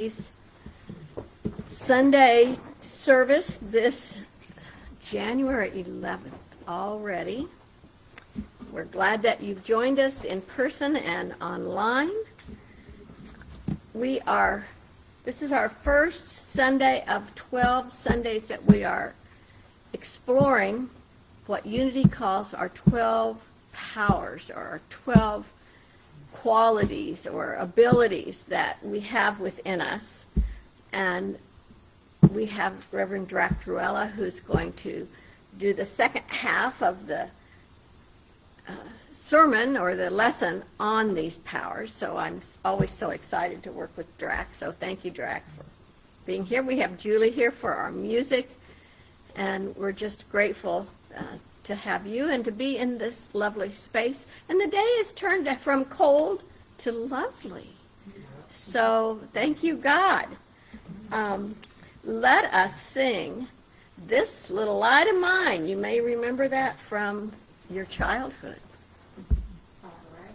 Chase Sunday service this January 11th already. We're glad that you've joined us in person and online. This is our first Sunday of 12 Sundays that we are exploring what Unity calls our 12 powers, or our 12 qualities or abilities that we have within us. And we have Reverend Jan who's going to do the second half of the sermon or the lesson on these powers. So I'm always so excited to work with Drac. So thank you, Drac, for being here. We have Julie here for our music, and we're just grateful to have you and to be in this lovely space. And the day is turned from cold to lovely. So thank you, God. Let us sing This Little Light of Mine. You may remember that from your childhood. All right.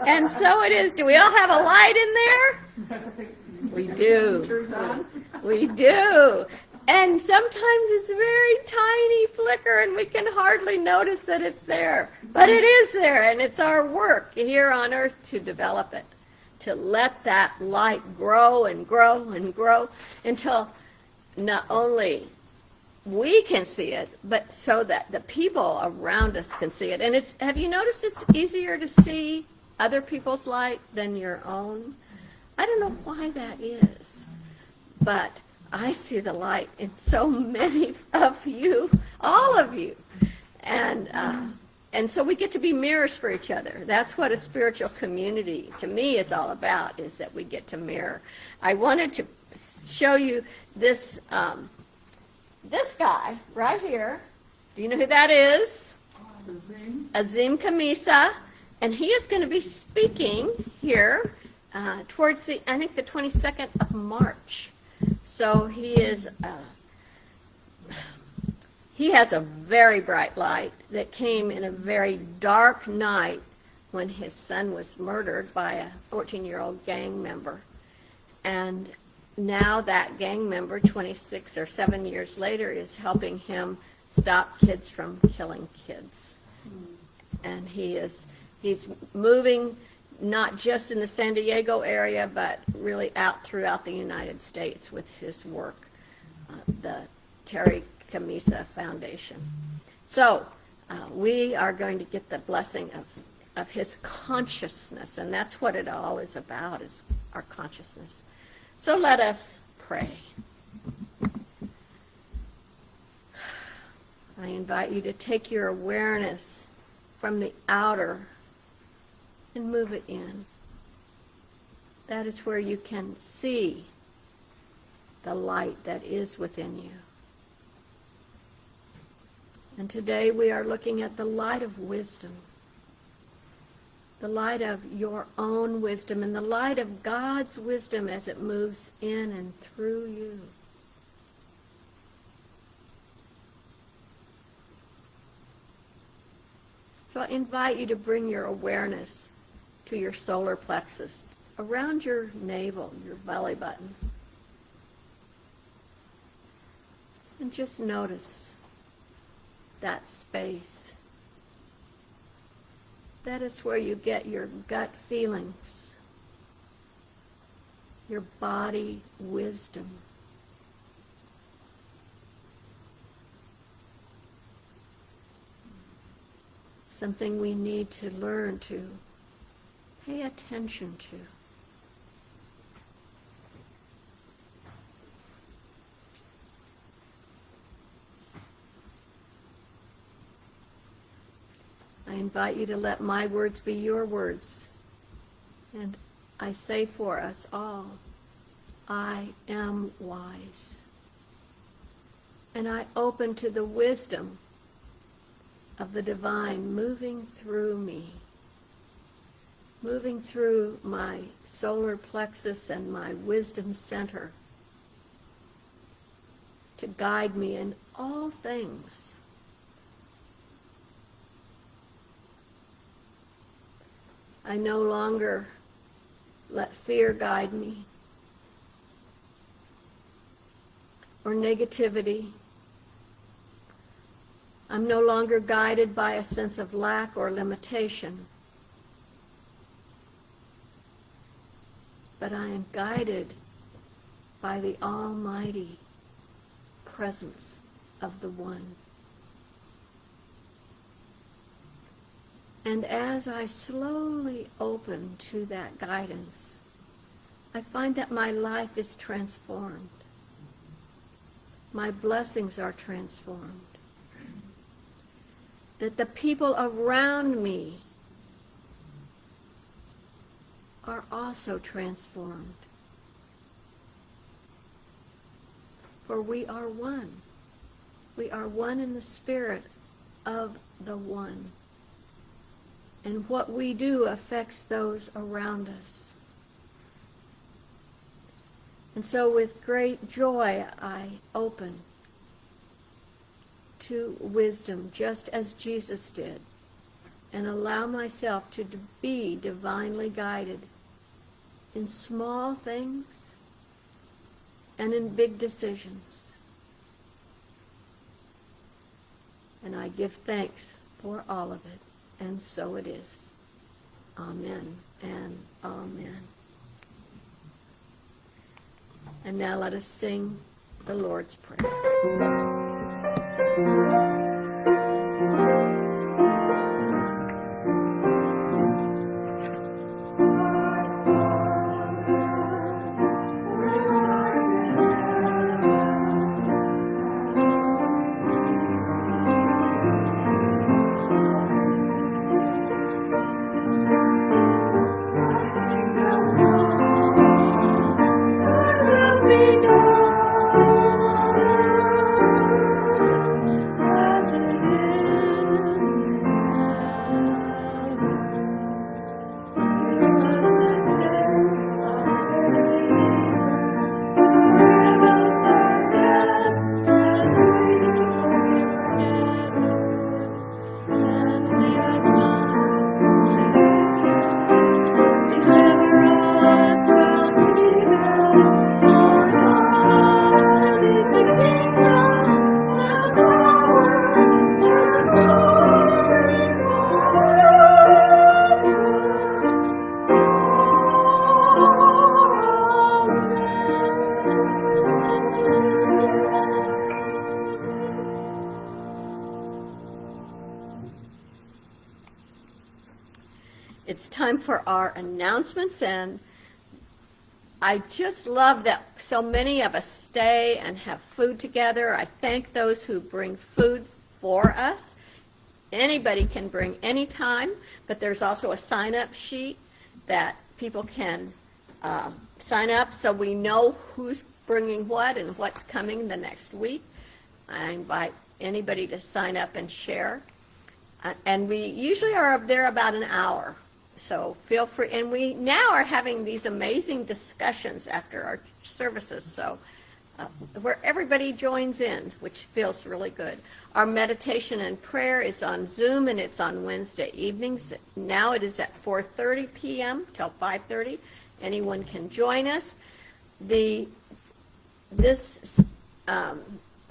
And so it is. Do we all have a light in there? We do. We do. And sometimes it's a very tiny flicker and we can hardly notice that it's there. But it is there, and it's our work here on earth to develop it, to let that light grow and grow and grow until not only we can see it, but so that the people around us can see it. And have you noticed it's easier to see other people's light than your own? I don't know why that is, but I see the light in so many of you, all of you. And so we get to be mirrors for each other. That's what a spiritual community, to me, is all about, is that we get to mirror. I wanted to show you this guy right here. Do you know who that is? Azim Kamisa. And he is going to be speaking here towards I think the 22nd of March. So he has a very bright light that came in a very dark night when his son was murdered by a 14-year-old gang member. And now that gang member, 26 or 7 years later, is helping him stop kids from killing kids. And he's moving not just in the San Diego area, but really out throughout the United States with his work, the Terry Kamisa Foundation. So we are going to get the blessing of his consciousness, and that's what it all is about, is our consciousness. So let us pray. I invite you to take your awareness from the outer and move it in. That is where you can see the light that is within you. And today we are looking at the light of wisdom, the light of your own wisdom, and the light of God's wisdom as it moves in and through you. So I invite you to bring your awareness to your solar plexus, around your navel, your belly button. And just notice that space. That is where you get your gut feelings, your body wisdom. Something we need to learn to pay attention to. I invite you to let my words be your words. And I say for us all, I am wise. And I open to the wisdom of the divine moving through me, moving through my solar plexus and my wisdom center to guide me in all things. I no longer let fear guide me, or negativity. I'm no longer guided by a sense of lack or limitation, but I am guided by the almighty presence of the One. And as I slowly open to that guidance, I find that my life is transformed. My blessings are transformed. That the people around me are also transformed. For we are one. We are one in the spirit of the One. And what we do affects those around us. And so with great joy I open to wisdom, just as Jesus did, and allow myself to be divinely guided in small things and in big decisions. And I give thanks for all of it. And so it is. Amen and amen. And now let us sing the Lord's Prayer. It's time for our announcements, and I just love that so many of us stay and have food together. I thank those who bring food for us. Anybody can bring anytime, but there's also a sign-up sheet that people can sign up so we know who's bringing what and what's coming the next week. I invite anybody to sign up and share. And we usually are there about an hour. So feel free, and we now are having these amazing discussions after our services, so where everybody joins in, which feels really good. Our meditation and prayer is on Zoom, and it's on Wednesday evenings. Now it is at 4:30 p.m. till 5:30. Anyone can join us. This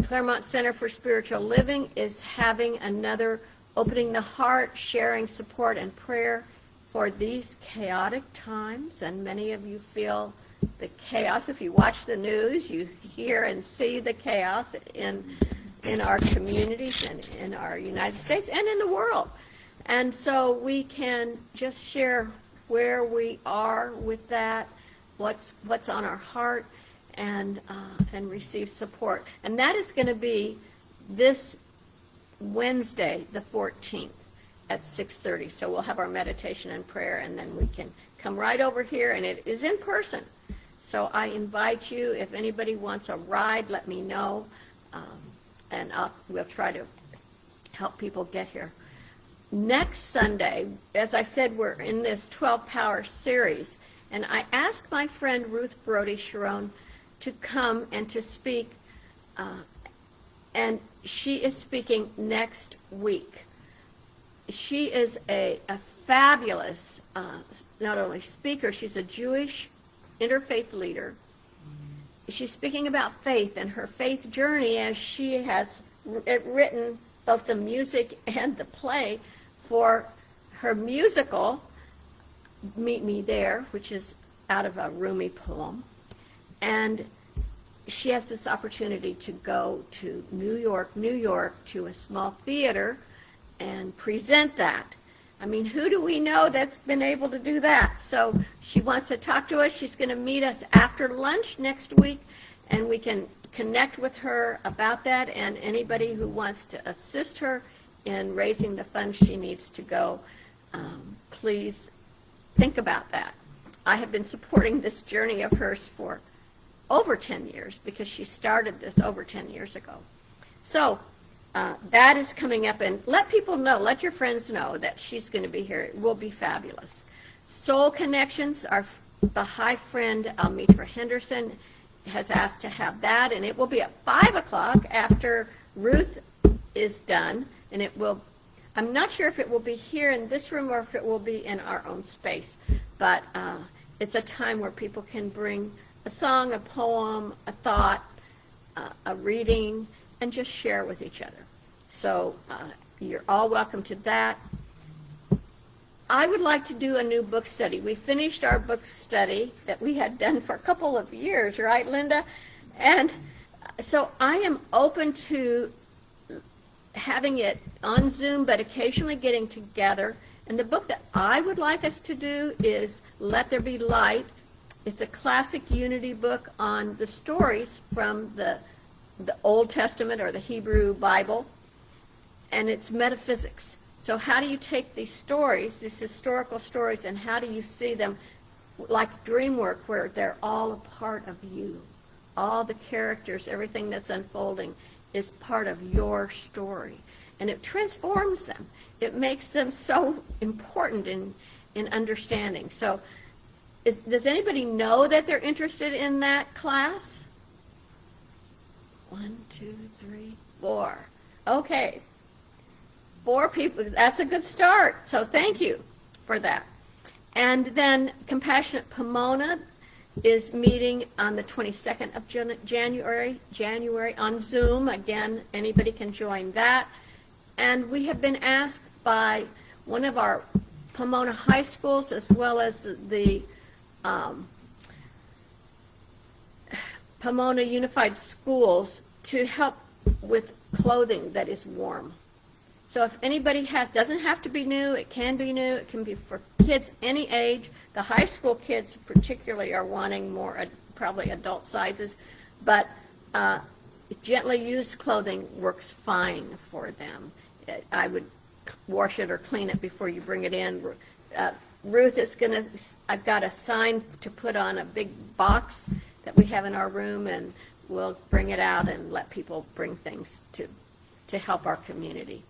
Claremont Center for Spiritual Living is having another Opening the Heart, Sharing Support and Prayer for these chaotic times, and many of you feel the chaos. If you watch the news, you hear and see the chaos in our communities and in our United States and in the world. And so we can just share where we are with that, what's on our heart, and receive support. And that is going to be this Wednesday, the 14th, at 6:30. So we'll have our meditation and prayer, and then we can come right over here, and it is in person. So I invite you, if anybody wants a ride, let me know, and we'll try to help people get here. Next Sunday, as I said, we're in this 12-Power series, and I asked my friend Ruth Brody Sharon to come and to speak, and she is speaking next week. She is a fabulous, not only speaker, she's a Jewish interfaith leader. She's speaking about faith and her faith journey, as she has written both the music and the play for her musical, Meet Me There, which is out of a Rumi poem. And she has this opportunity to go to New York, to a small theater and present that. I mean, who do we know that's been able to do that? So she wants to talk to us. She's going to meet us after lunch next week, and we can connect with her about that, and anybody who wants to assist her in raising the funds she needs to go, please think about that. I have been supporting this journey of hers for over 10 years, because she started this over 10 years ago. So that is coming up, and let people know, let your friends know that she's going to be here. It will be fabulous. Soul Connections, our Baha'i friend Almitra Henderson has asked to have that, and it will be at 5 o'clock after Ruth is done, and it will, I'm not sure if it will be here in this room or if it will be in our own space, but it's a time where people can bring a song, a poem, a thought, a reading, and just share with each other. So you're all welcome to that. I would like to do a new book study. We finished our book study that we had done for a couple of years, right, Linda? And so I am open to having it on Zoom, but occasionally getting together. And the book that I would like us to do is Let There Be Light. It's a classic unity book on the stories from the Old Testament or the Hebrew Bible, and it's metaphysics. So how do you take these stories, these historical stories, and how do you see them like dream work, where they're all a part of you? All the characters, everything that's unfolding is part of your story. And it transforms them. It makes them so important in understanding. So does anybody know that they're interested in that class? 1, 2, 3, 4. Okay. 4 people. That's a good start. So thank you for that. And then Compassionate Pomona is meeting on the 22nd of January on Zoom. Again, anybody can join that. And we have been asked by one of our Pomona high schools, as well as the Pomona Unified Schools, to help with clothing that is warm. So if anybody doesn't have to be new, it can be new, it can be for kids any age. The high school kids particularly are wanting more, probably adult sizes, but gently used clothing works fine for them. I would wash it or clean it before you bring it in. Ruth is going to, I've got a sign to put on a big box that we have in our room, and we'll bring it out and let people bring things to help our community.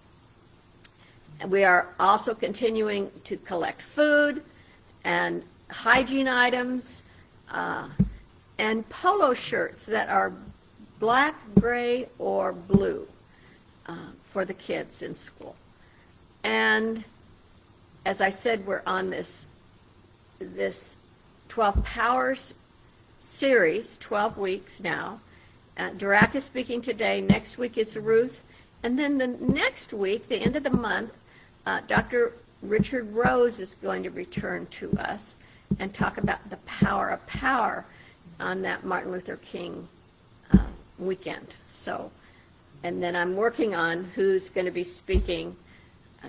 And we are also continuing to collect food and hygiene items and polo shirts that are black, gray, or blue for the kids in school. And as I said, we're on this 12 Powers series, 12 weeks now. Dirac is speaking today. Next week it's Ruth. And then the next week, the end of the month, Dr. Richard Rose is going to return to us and talk about the power of power on that Martin Luther King weekend. So, and then I'm working on who's going to be speaking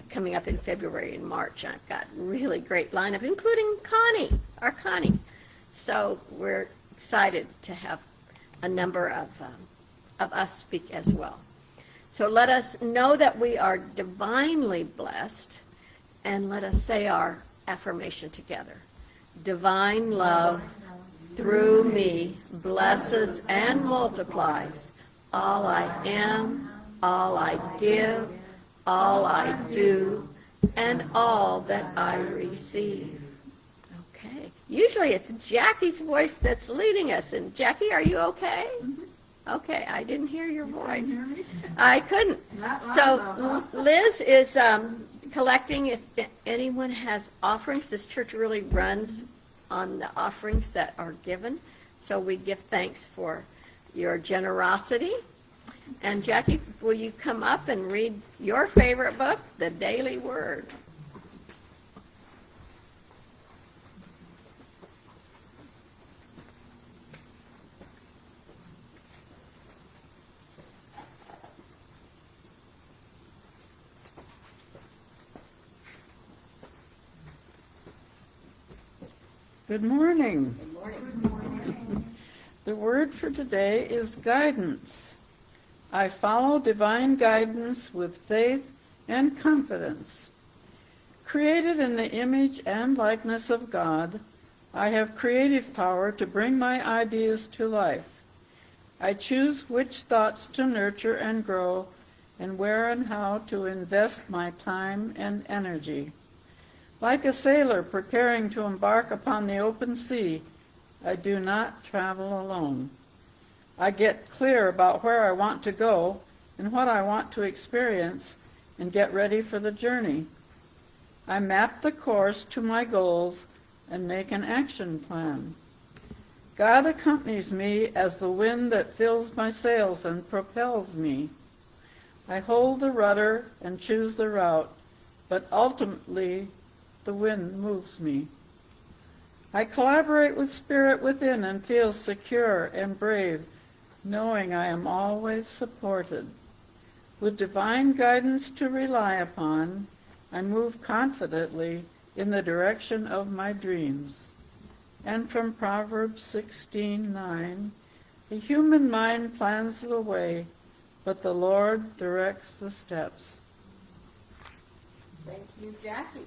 coming up in February and March. I've got really great lineup, including Connie, our Connie. So we're excited to have a number of us speak as well. So let us know that we are divinely blessed, and let us say our affirmation together. Divine love through me blesses and multiplies all I am, all I give, all I do, and all that I receive. Okay. Usually it's Jackie's voice that's leading us. And Jackie, are you okay? Okay, I didn't hear your voice. I couldn't. So Liz is collecting if anyone has offerings. This church really runs on the offerings that are given. So we give thanks for your generosity. And Jackie, will you come up and read your favorite book, The Daily Word? Good morning. Good morning. Good morning. The word for today is guidance. I follow divine guidance with faith and confidence. Created in the image and likeness of God, I have creative power to bring my ideas to life. I choose which thoughts to nurture and grow, and where and how to invest my time and energy. Like a sailor preparing to embark upon the open sea, I do not travel alone. I get clear about where I want to go and what I want to experience and get ready for the journey. I map the course to my goals and make an action plan. God accompanies me as the wind that fills my sails and propels me. I hold the rudder and choose the route, but ultimately the wind moves me. I collaborate with Spirit within and feel secure and brave, knowing I am always supported. With divine guidance to rely upon, I move confidently in the direction of my dreams. And from Proverbs 16:9, the human mind plans the way, but the Lord directs the steps. Thank you, Jackie.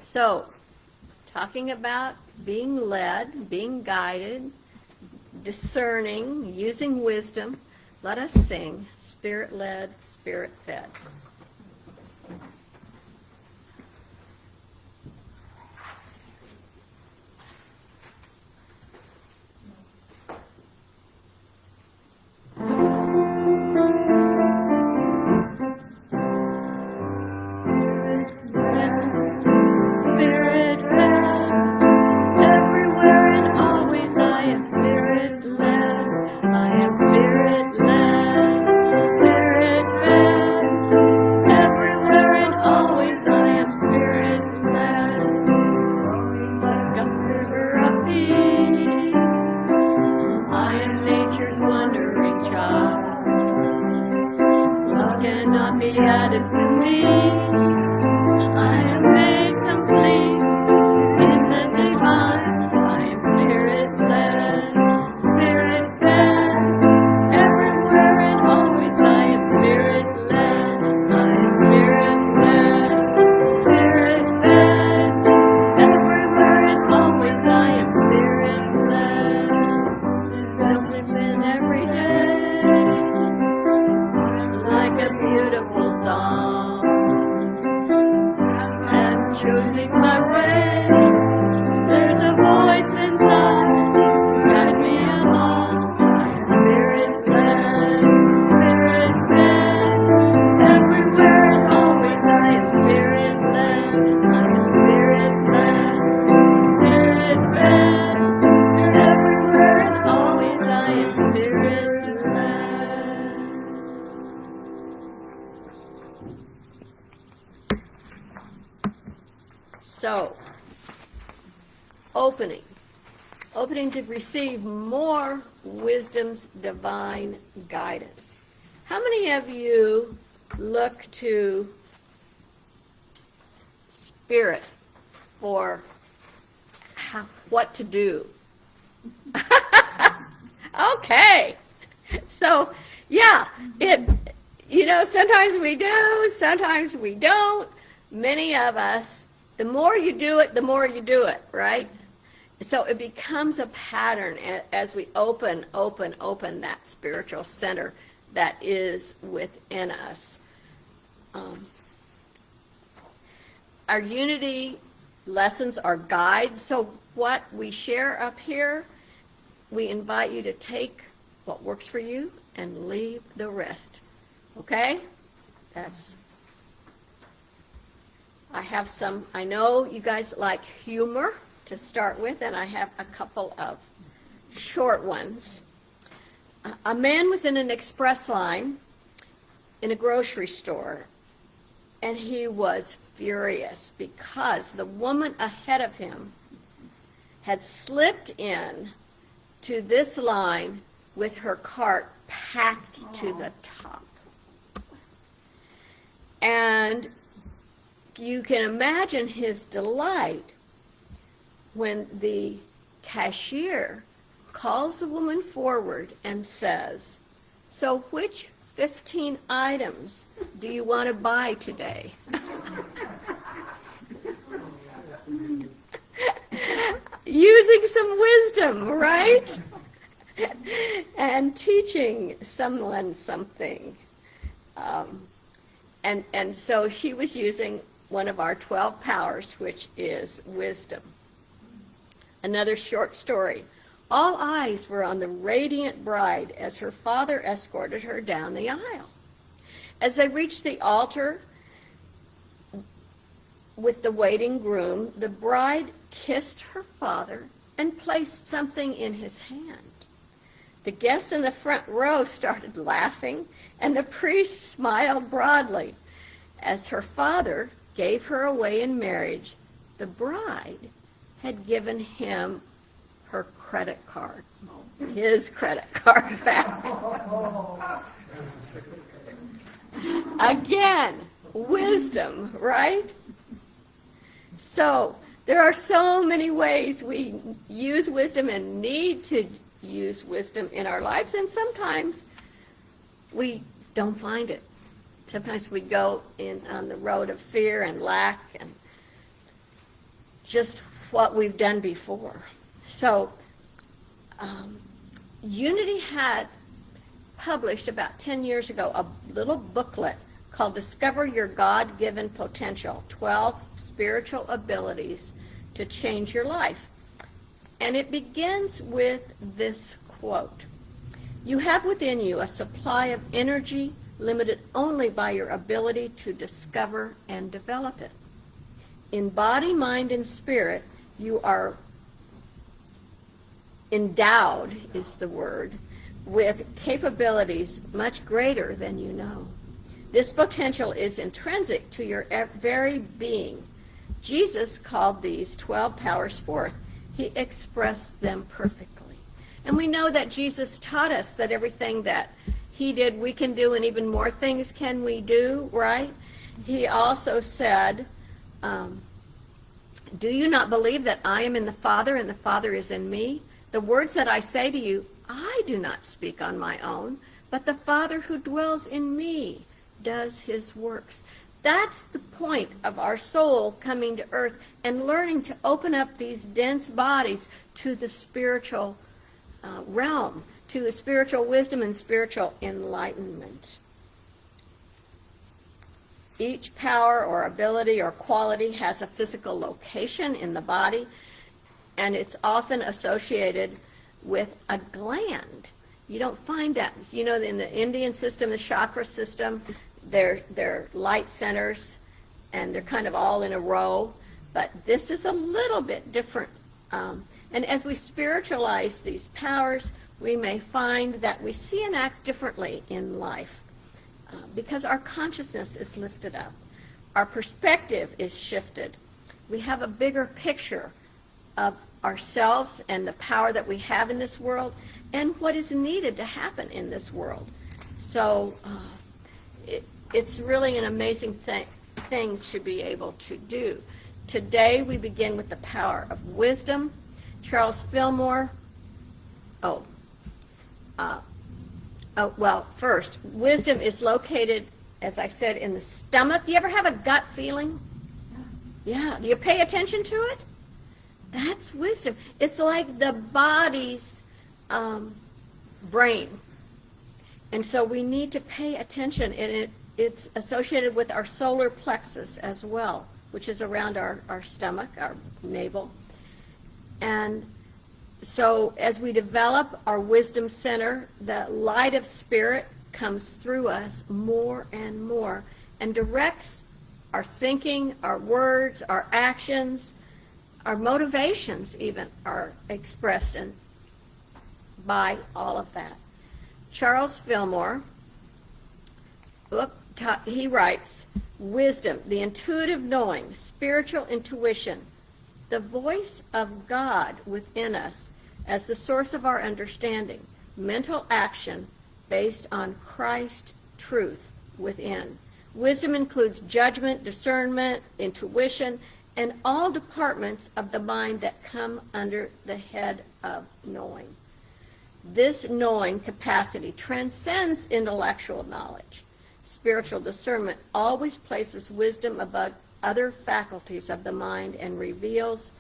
So, talking about being led, being guided, discerning, using wisdom, let us sing Spirit-led, Spirit-fed. Spirit-led, So, opening to receive more wisdom's divine guidance. How many of you look to Spirit for what to do? Okay. So, yeah, sometimes we do, sometimes we don't. Many of us, the more you do it, the more you do it, right? So it becomes a pattern as we open that spiritual center that is within us. Our unity lessons are guides. So what we share up here, we invite you to take what works for you and leave the rest. Okay? I know you guys like humor to start with, and I have a couple of short ones. A man was in an express line in a grocery store, and he was furious because the woman ahead of him had slipped in to this line with her cart packed to the top. And you can imagine his delight when the cashier calls the woman forward and says, "So which 15 items do you want to buy today?" Using some wisdom, right? And teaching someone something. And so she was using one of our 12 powers, which is wisdom. Another short story. All eyes were on the radiant bride as her father escorted her down the aisle. As they reached the altar with the waiting groom, the bride kissed her father and placed something in his hand. The guests in the front row started laughing, and the priest smiled broadly. As her father gave her away in marriage, the bride had given him her credit card, his credit card back. Again, wisdom, right? So there are so many ways we use wisdom and need to use wisdom in our lives, and sometimes we don't find it. Sometimes we go on the road of fear and lack and just what we've done before. So Unity had published about 10 years ago a little booklet called Discover Your God-Given Potential, 12 Spiritual Abilities to Change Your Life. And it begins with this quote: "You have within you a supply of energy limited only by your ability to discover and develop it. In body, mind, and spirit, you are endowed," is the word, "with capabilities much greater than you know. This potential is intrinsic to your very being." Jesus called these 12 powers forth. He expressed them perfectly. And we know that Jesus taught us that everything that he did, we can do, and even more things can we do, right? He also said, "Do you not believe that I am in the Father and the Father is in me? The words that I say to you, I do not speak on my own, but the Father who dwells in me does his works." That's the point of our soul coming to earth and learning to open up these dense bodies to the spiritual realm, to the spiritual wisdom and spiritual enlightenment. Each power or ability or quality has a physical location in the body, and it's often associated with a gland. You don't find that. You know, in the Indian system, the chakra system, they're light centers, and they're kind of all in a row. But this is a little bit different. And as we spiritualize these powers, we may find that we see and act differently in life because our consciousness is lifted up. Our perspective is shifted. we have a bigger picture of ourselves and the power that we have in this world and what is needed to happen in this world. So it's really an amazing thing to be able to do. Today we begin with the power of wisdom. Charles Fillmore, first, wisdom is located, as I said, in the stomach. You ever have a gut feeling? Yeah. Do you pay attention to it? That's wisdom. It's like the body's brain. And so we need to pay attention. And it's associated with our solar plexus as well, which is around our stomach, our navel. And so as we develop our wisdom center, the light of spirit comes through us more and more and directs our thinking, our words, our actions, our motivations even are expressed by all of that. Charles Fillmore, he writes, wisdom, the intuitive knowing, spiritual intuition, the voice of God within us as the source of our understanding, mental action based on Christ truth within. Wisdom includes judgment, discernment, intuition, and all departments of the mind that come under the head of knowing. This knowing capacity transcends intellectual knowledge. Spiritual discernment always places wisdom above other faculties of the mind and reveals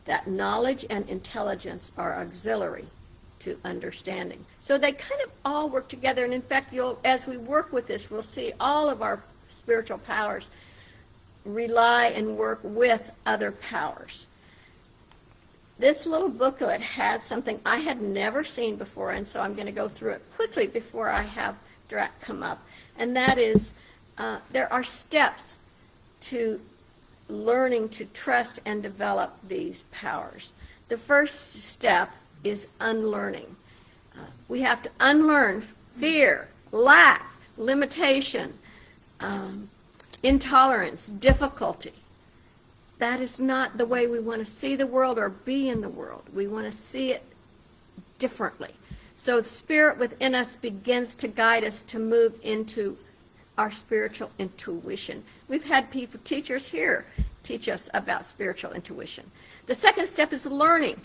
that knowledge and intelligence are auxiliary to understanding. So they kind of all work together, and in fact, as we work with this, we'll see all of our spiritual powers rely and work with other powers. This little booklet has something I had never seen before, and so I'm going to go through it quickly before I have Drac come up. And that is, there are steps to learning to trust and develop these powers. The first step is unlearning. We have to unlearn fear, lack, limitation, intolerance, difficulty. That is not the way we want to see the world or be in the world. We want to see it differently. So the spirit within us begins to guide us to move into our spiritual intuition. We've had teachers here teach us about spiritual intuition. The second step is learning.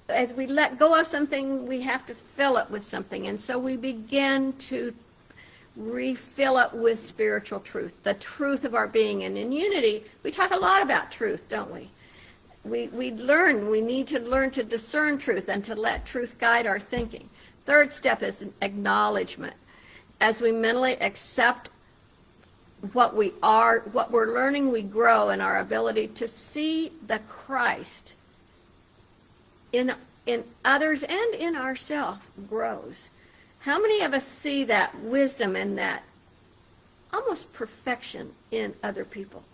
As we let go of something, we have to fill it with something. And so we begin to refill it with spiritual truth, the truth of our being. And in Unity, we talk a lot about truth, don't we? We need to learn to discern truth and to let truth guide our thinking. Third step is acknowledgement. As we mentally accept what we are, what we're learning, we grow in our ability to see the Christ in others and in ourselves grows. How many of us see that wisdom and that almost perfection in other people?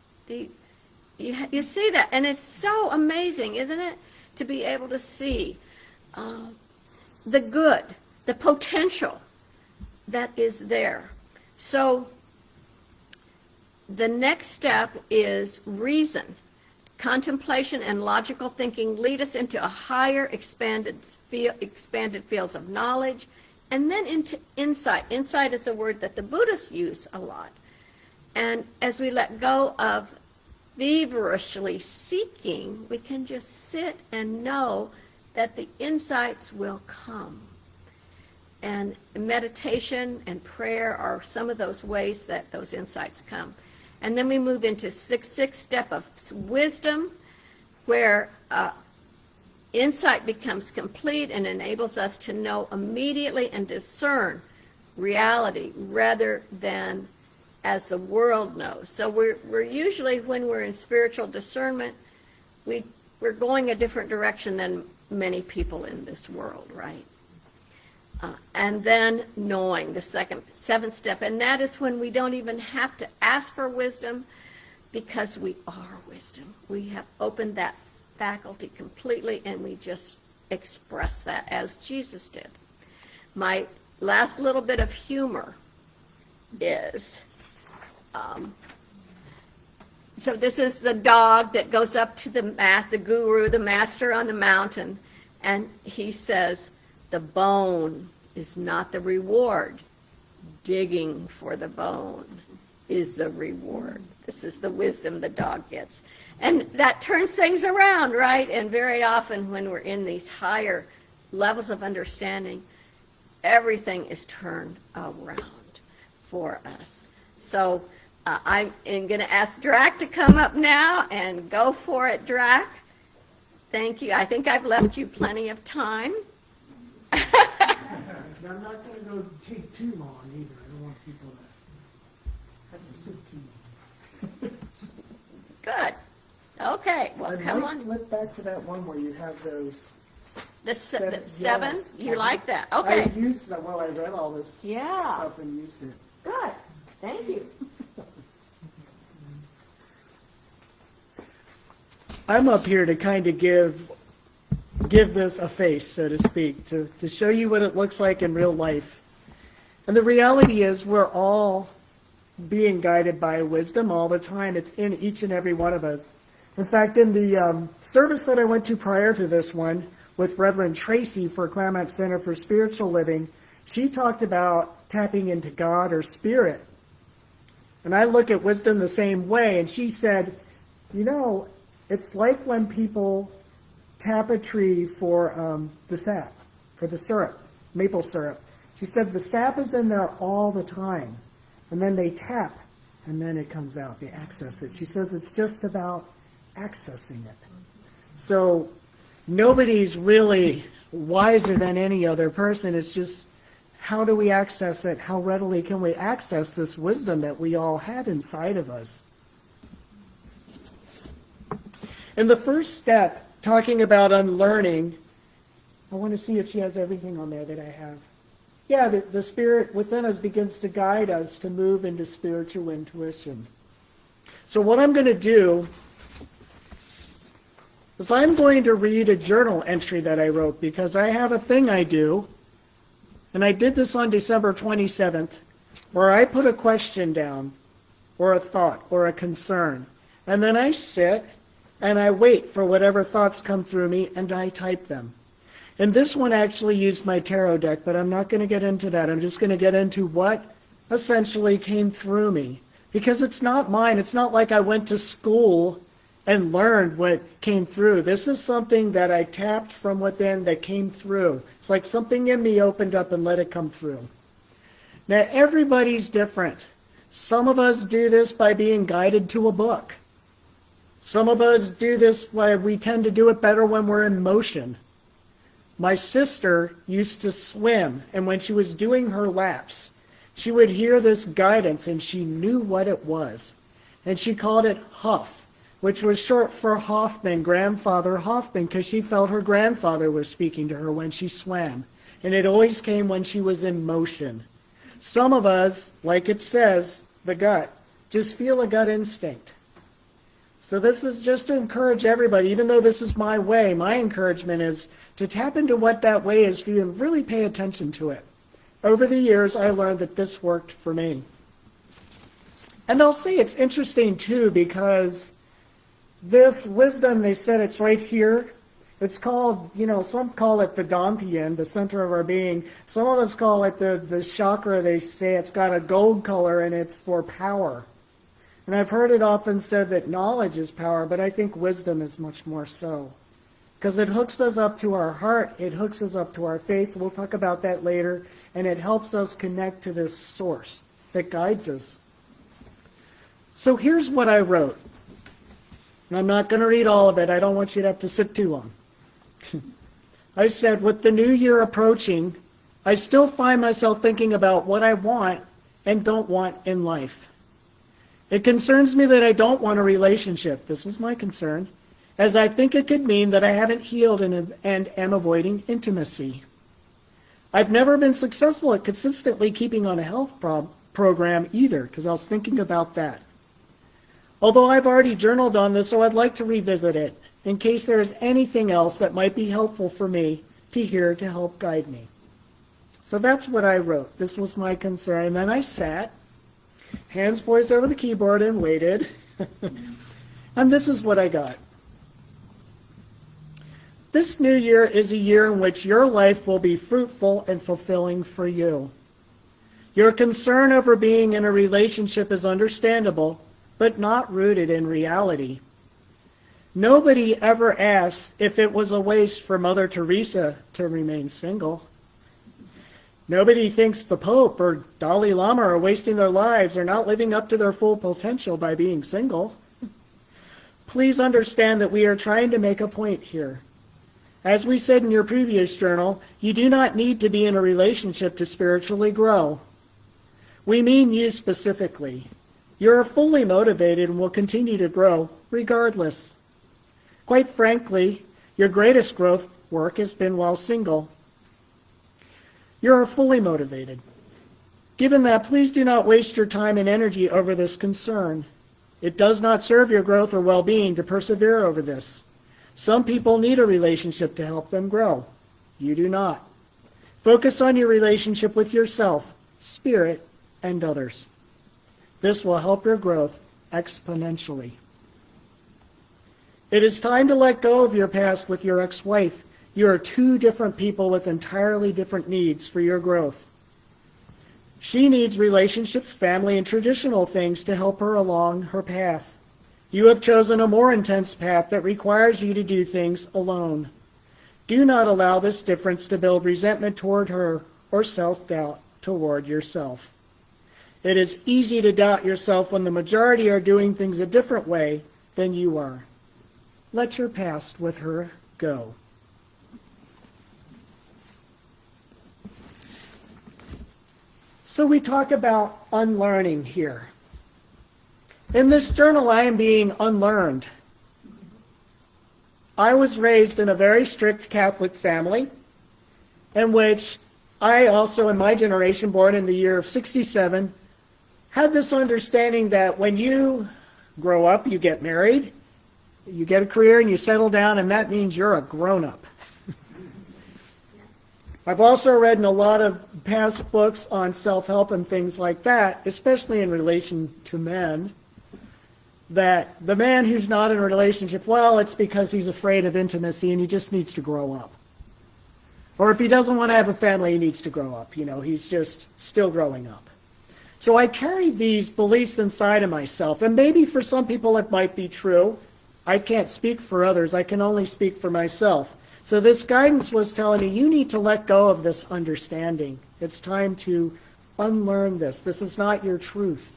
You see that, and it's so amazing, isn't it, to be able to see the good, the potential that is there. So the next step is reason. Contemplation and logical thinking lead us into a higher expanded fields of knowledge, and then into insight. Insight is a word that the Buddhists use a lot. And as we let go of feverishly seeking, we can just sit and know that the insights will come. And meditation and prayer are some of those ways that those insights come. And then we move into sixth step of wisdom, where insight becomes complete and enables us to know immediately and discern reality rather than as the world knows. So we're usually, when we're in spiritual discernment, we're going a different direction than many people in this world, right? And then knowing, the seventh step, and that is when we don't even have to ask for wisdom because we are wisdom. We have opened that faculty completely and we just express that as Jesus did. My last little bit of humor is So this is the dog that goes up to the guru, the master on the mountain, and he says, the bone is not the reward. Digging for the bone is the reward. This is the wisdom the dog gets. And that turns things around, right? And very often when we're in these higher levels of understanding, everything is turned around for us. So I'm going to ask Drac to come up now, and go for it, Drac. Thank you. I think I've left you plenty of time. I'm not going to go take too long either. I don't want people to have to sit too long. Good. Okay. Well, I come might on. flip back to that one where you have those. The seven? Yes. You like that? Okay. I used that. Well, I read all this Yeah. stuff and used it. Good. Thank you. I'm up here to kind of give this a face, so to speak, to show you what it looks like in real life. And the reality is we're all being guided by wisdom all the time. It's in each and every one of us. In fact, in the service that I went to prior to this one with Reverend Tracy for Claremont Center for Spiritual Living, she talked about tapping into God or spirit. And I look at wisdom the same way, and she said, you know, it's like when people tap a tree for the sap, for the syrup, maple syrup. She said the sap is in there all the time, and then they tap, and then it comes out, they access it. She says it's just about accessing it. So nobody's really wiser than any other person. It's just, how do we access it? How readily can we access this wisdom that we all have inside of us? In the first step, talking about unlearning, I want to see if she has everything on there that I have. Yeah, the spirit within us begins to guide us to move into spiritual intuition. So what I'm going to do is I'm going to read a journal entry that I wrote, because I have a thing I do, and I did this on December 27th, where I put a question down, or a thought, or a concern, and then I sit and I wait for whatever thoughts come through me, and I type them. And this one actually used my tarot deck, but I'm not going to get into that. I'm just going to get into what essentially came through me. Because it's not mine. It's not like I went to school and learned what came through. This is something that I tapped from within that came through. It's like something in me opened up and let it come through. Now, everybody's different. Some of us do this by being guided to a book. Some of us do this by we tend to do it better when we're in motion. My sister used to swim, and when she was doing her laps, she would hear this guidance, and she knew what it was. And she called it Huff, which was short for Hoffman, grandfather Hoffman, because she felt her grandfather was speaking to her when she swam. And it always came when she was in motion. Some of us, like it says, the gut, just feel a gut instinct. So this is just to encourage everybody, even though this is my way, my encouragement is to tap into what that way is for you and really pay attention to it. Over the years, I learned that this worked for me. And I'll say it's interesting, too, because this wisdom, they said it's right here. It's called, some call it the Dantian, the center of our being. Some of us call it the chakra. They say it's got a gold color and it's for power. And I've heard it often said that knowledge is power, but I think wisdom is much more so. Because it hooks us up to our heart, it hooks us up to our faith. We'll talk about that later. And it helps us connect to this source that guides us. So here's what I wrote. And I'm not going to read all of it. I don't want you to have to sit too long. I said, with the new year approaching, I still find myself thinking about what I want and don't want in life. It concerns me that I don't want a relationship. This is my concern, as I think it could mean that I haven't healed and am avoiding intimacy. I've never been successful at consistently keeping on a health program either, because I was thinking about that. Although I've already journaled on this, so I'd like to revisit it, in case there is anything else that might be helpful for me to hear to help guide me. So that's what I wrote. This was my concern. And then I sat, hands poised over the keyboard, and waited. And this is what I got. This new year is a year in which your life will be fruitful and fulfilling for you. Your concern over being in a relationship is understandable, but not rooted in reality. Nobody ever asked if it was a waste for Mother Teresa to remain single. Nobody thinks the Pope or Dalai Lama are wasting their lives or not living up to their full potential by being single. Please understand that we are trying to make a point here. As we said in your previous journal, you do not need to be in a relationship to spiritually grow. We mean you specifically. You are fully motivated and will continue to grow regardless. Quite frankly, your greatest growth work has been while single. You are fully motivated. Given that, please do not waste your time and energy over this concern. It does not serve your growth or well-being to persevere over this. Some people need a relationship to help them grow. You do not. Focus on your relationship with yourself, spirit, and others. This will help your growth exponentially. It is time to let go of your past with your ex-wife. You are two different people with entirely different needs for your growth. She needs relationships, family, and traditional things to help her along her path. You have chosen a more intense path that requires you to do things alone. Do not allow this difference to build resentment toward her or self-doubt toward yourself. It is easy to doubt yourself when the majority are doing things a different way than you are. Let your past with her go. So we talk about unlearning here. In this journal, I am being unlearned. I was raised in a very strict Catholic family, in which I also, in my generation, born in the year of 67, had this understanding that when you grow up, you get married, you get a career, and you settle down, and that means you're a grown-up. I've also read in a lot of past books on self-help and things like that, especially in relation to men, that the man who's not in a relationship, well, it's because he's afraid of intimacy and he just needs to grow up. Or if he doesn't want to have a family, he needs to grow up. He's just still growing up. So I carried these beliefs inside of myself, and maybe for some people it might be true. I can't speak for others. I can only speak for myself. So this guidance was telling me, you need to let go of this understanding. It's time to unlearn this. This is not your truth.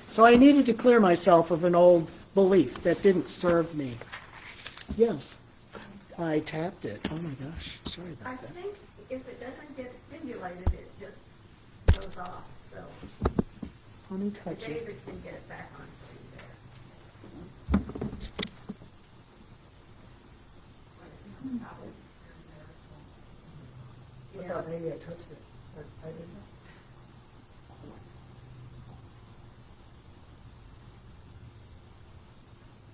So I needed to clear myself of an old belief that didn't serve me. Yes, I tapped it. Oh my gosh, sorry I about that. think if it doesn't get stimulated, it just goes off. So Let me touch it. David can get it back on for you there. I thought maybe I touched it, but I didn't.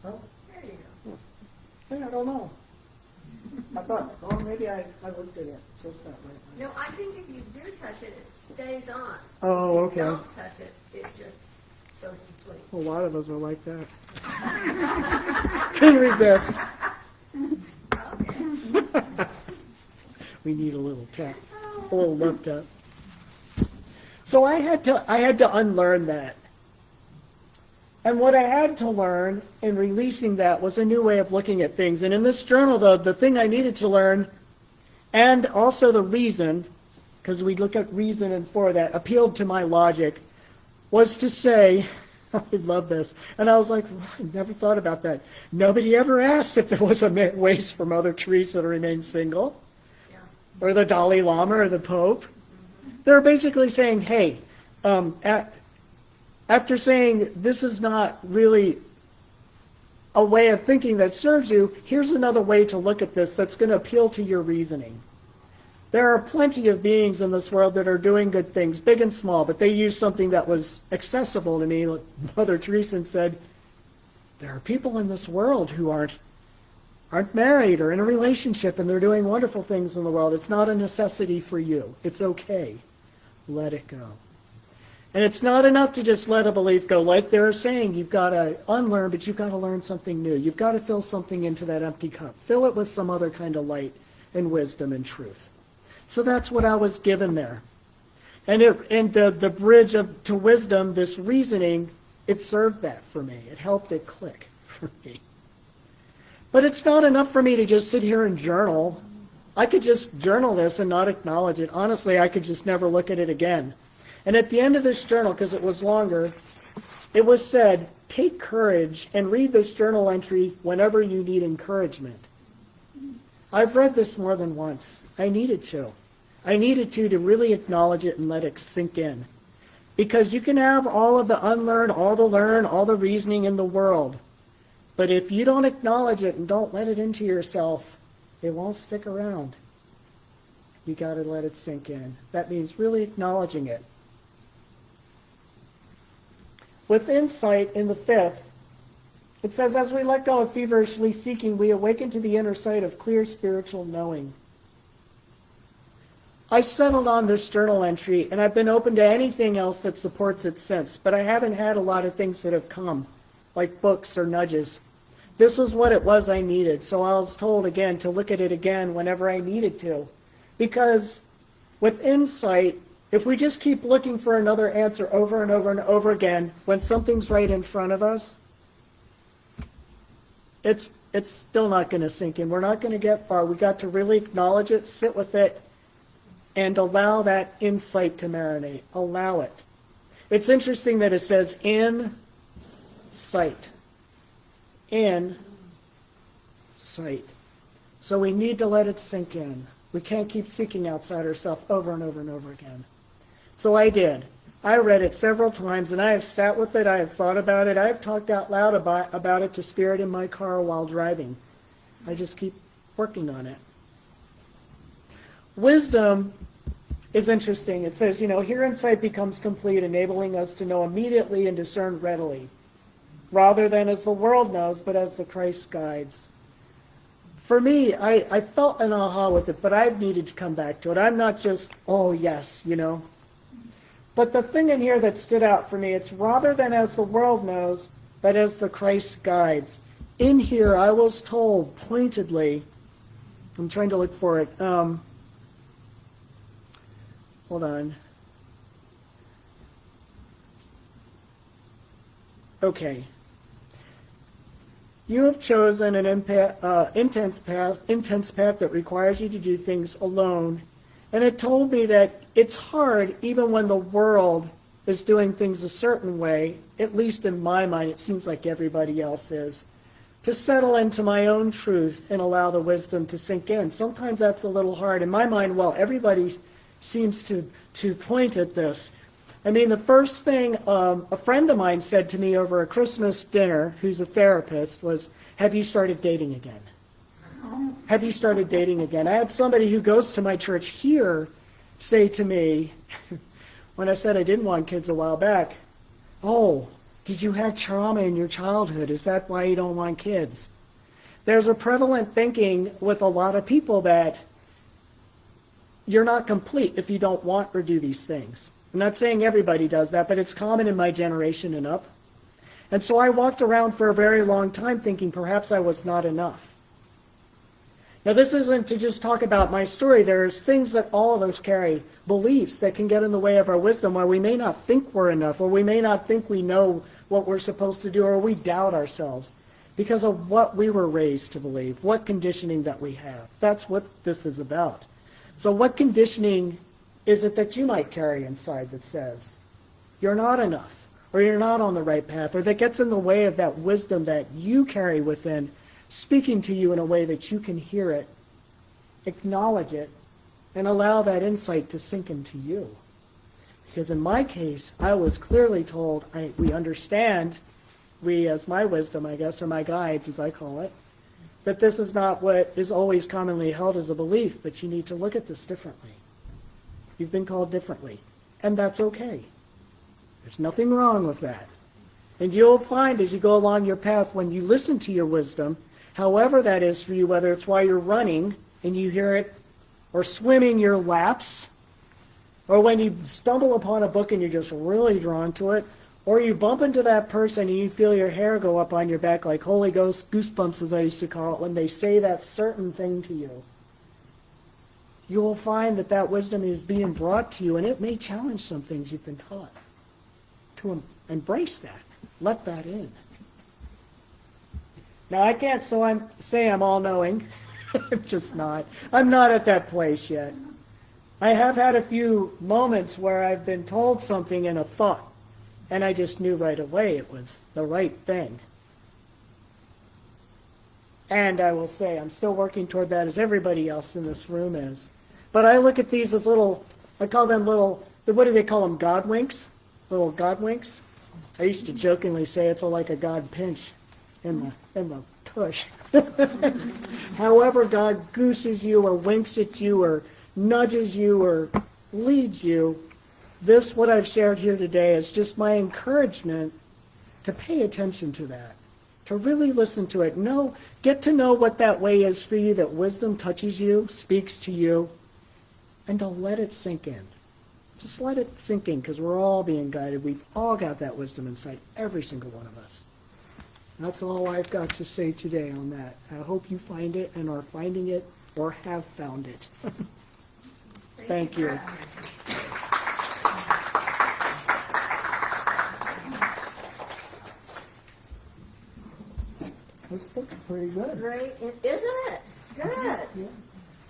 Oh, There you go. hey, I don't know. I thought, oh, maybe I looked at it just that way. No, I think if you do touch it, it stays on. Oh, If you okay. don't touch it, it just goes to sleep. A lot of us are like that. Couldn't resist. Okay. We need a little tap, a little love tap. So I had to unlearn that. And what I had to learn in releasing that was a new way of looking at things. And in this journal, the thing I needed to learn, and also the reason, because we look at reason and for that, appealed to my logic, was to say, I love this. And I was like, I never thought about that. Nobody ever asked if it was a waste for Mother Teresa to remain single, Yeah. or the Dalai Lama, or the Pope. They're basically saying, hey, after saying this is not really a way of thinking that serves you, here's another way to look at this that's going to appeal to your reasoning. There are plenty of beings in this world that are doing good things, big and small, but they used something that was accessible to me. Mother Teresa said, there are people in this world who aren't married or in a relationship, and they're doing wonderful things in the world. It's not a necessity for you. It's okay. Let it go. And it's not enough to just let a belief go. Like they're saying, you've got to unlearn, but you've got to learn something new. You've got to fill something into that empty cup. Fill it with some other kind of light and wisdom and truth. So that's what I was given there. And the bridge to wisdom, this reasoning, it served that for me. It helped it click for me. But it's not enough for me to just sit here and journal. I could just journal this and not acknowledge it. Honestly, I could just never look at it again. And at the end of this journal, because it was longer, it was said, take courage and read this journal entry whenever you need encouragement. I've read this more than once. I needed to. I needed to really acknowledge it and let it sink in. Because you can have all of the unlearned, all the learn, all the reasoning in the world. But if you don't acknowledge it and don't let it into yourself, it won't stick around. You got to let it sink in. That means really acknowledging it. With insight in the fifth, it says, as we let go of feverishly seeking, we awaken to the inner sight of clear spiritual knowing. I settled on this journal entry, and I've been open to anything else that supports it since, but I haven't had a lot of things that have come, like books or nudges. This was what it was I needed, so I was told again to look at it again whenever I needed to. Because with insight, if we just keep looking for another answer over and over and over again, when something's right in front of us, it's still not going to sink in. We're not going to get far. We got to really acknowledge it, sit with it, and allow that insight to marinate. Allow it. It's interesting that it says in sight. In sight. So we need to let it sink in. We can't keep seeking outside ourselves over and over and over again. So I did. I read it several times, and I have sat with it. I have thought about it. I have talked out loud about it to Spirit in my car while driving. I just keep working on it. Wisdom is interesting. It says, here insight becomes complete, enabling us to know immediately and discern readily, rather than as the world knows, but as the Christ guides. For me, I felt an aha with it, but I've needed to come back to it. I'm not just, oh yes, But the thing in here that stood out for me, it's rather than as the world knows, but as the Christ guides. In here, I was told pointedly, I'm trying to look for it. Hold on. Okay. You have chosen an intense path that requires you to do things alone. And it told me that it's hard, even when the world is doing things a certain way, at least in my mind, it seems like everybody else is, to settle into my own truth and allow the wisdom to sink in. Sometimes that's a little hard. In my mind, well, everybody seems to point at this. I mean, the first thing a friend of mine said to me over a Christmas dinner, who's a therapist, was, have you started dating again? Have you started dating again? I had somebody who goes to my church here say to me, when I said I didn't want kids a while back, oh, did you have trauma in your childhood? Is that why you don't want kids? There's a prevalent thinking with a lot of people that you're not complete if you don't want or do these things. I'm not saying everybody does that, but it's common in my generation and up. And so I walked around for a very long time thinking perhaps I was not enough. Now, this isn't to just talk about my story. There's things that all of us carry, beliefs that can get in the way of our wisdom, where we may not think we're enough, or we may not think we know what we're supposed to do, or we doubt ourselves because of what we were raised to believe, what conditioning that we have. That's what this is about. So what conditioning is it that you might carry inside that says you're not enough, or you're not on the right path, or that gets in the way of that wisdom that you carry within, speaking to you in a way that you can hear it, acknowledge it, and allow that insight to sink into you? Because in my case, I was clearly told, we understand, we as my wisdom, I guess, or my guides as I call it, that this is not what is always commonly held as a belief, but you need to look at this differently. You've been called differently, and that's okay. There's nothing wrong with that. And you'll find as you go along your path, when you listen to your wisdom, however that is for you, whether it's while you're running and you hear it, or swimming your laps, Or when you stumble upon a book and you're just really drawn to it, or you bump into that person and you feel your hair go up on your back like Holy Ghost goosebumps, as I used to call it, when they say that certain thing to you, you will find that that wisdom is being brought to you, and it may challenge some things you've been taught. To embrace that. Let that in. Now, I can't say I'm all-knowing. I'm just not. I'm not at that place yet. I have had a few moments where I've been told something in a thought, and I just knew right away it was the right thing. And I will say I'm still working toward that, as everybody else in this room is. But I look at these as little, I call them little, what do they call them, God winks? Little God winks. I used to jokingly say it's like a God pinch in the tush. However God gooses you or winks at you or nudges you or leads you, this, what I've shared here today, is just my encouragement to pay attention to that, to really listen to it. Get to know what that way is for you, that wisdom touches you, speaks to you, and to let it sink in. Just let it sink in, because we're all being guided. We've all got that wisdom inside, every single one of us. That's all I've got to say today on that. I hope you find it and are finding it or have found it. Thank you. This looks pretty good. Great, isn't it? Good.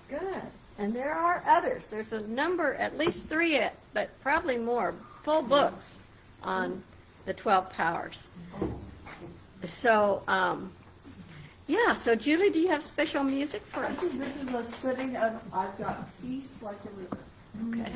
Good. And there are others. There's a number, at least 3, but probably more, full books on the 12 powers. So, so Julie, do you have special music for us? This is a sitting of I've Got Peace Like a River. Okay.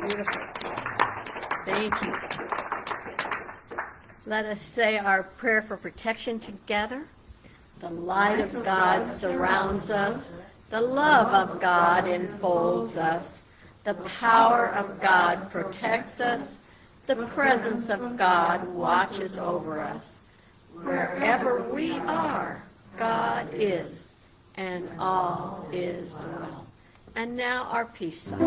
Beautiful. Thank you. Let us say our prayer for protection together. The light of God surrounds us. The love of God enfolds us. The power of God protects us. The presence of God watches over us. Wherever we are, God is, and all is well. And now our peace song.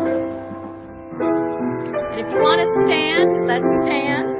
And if you want to stand, let's stand.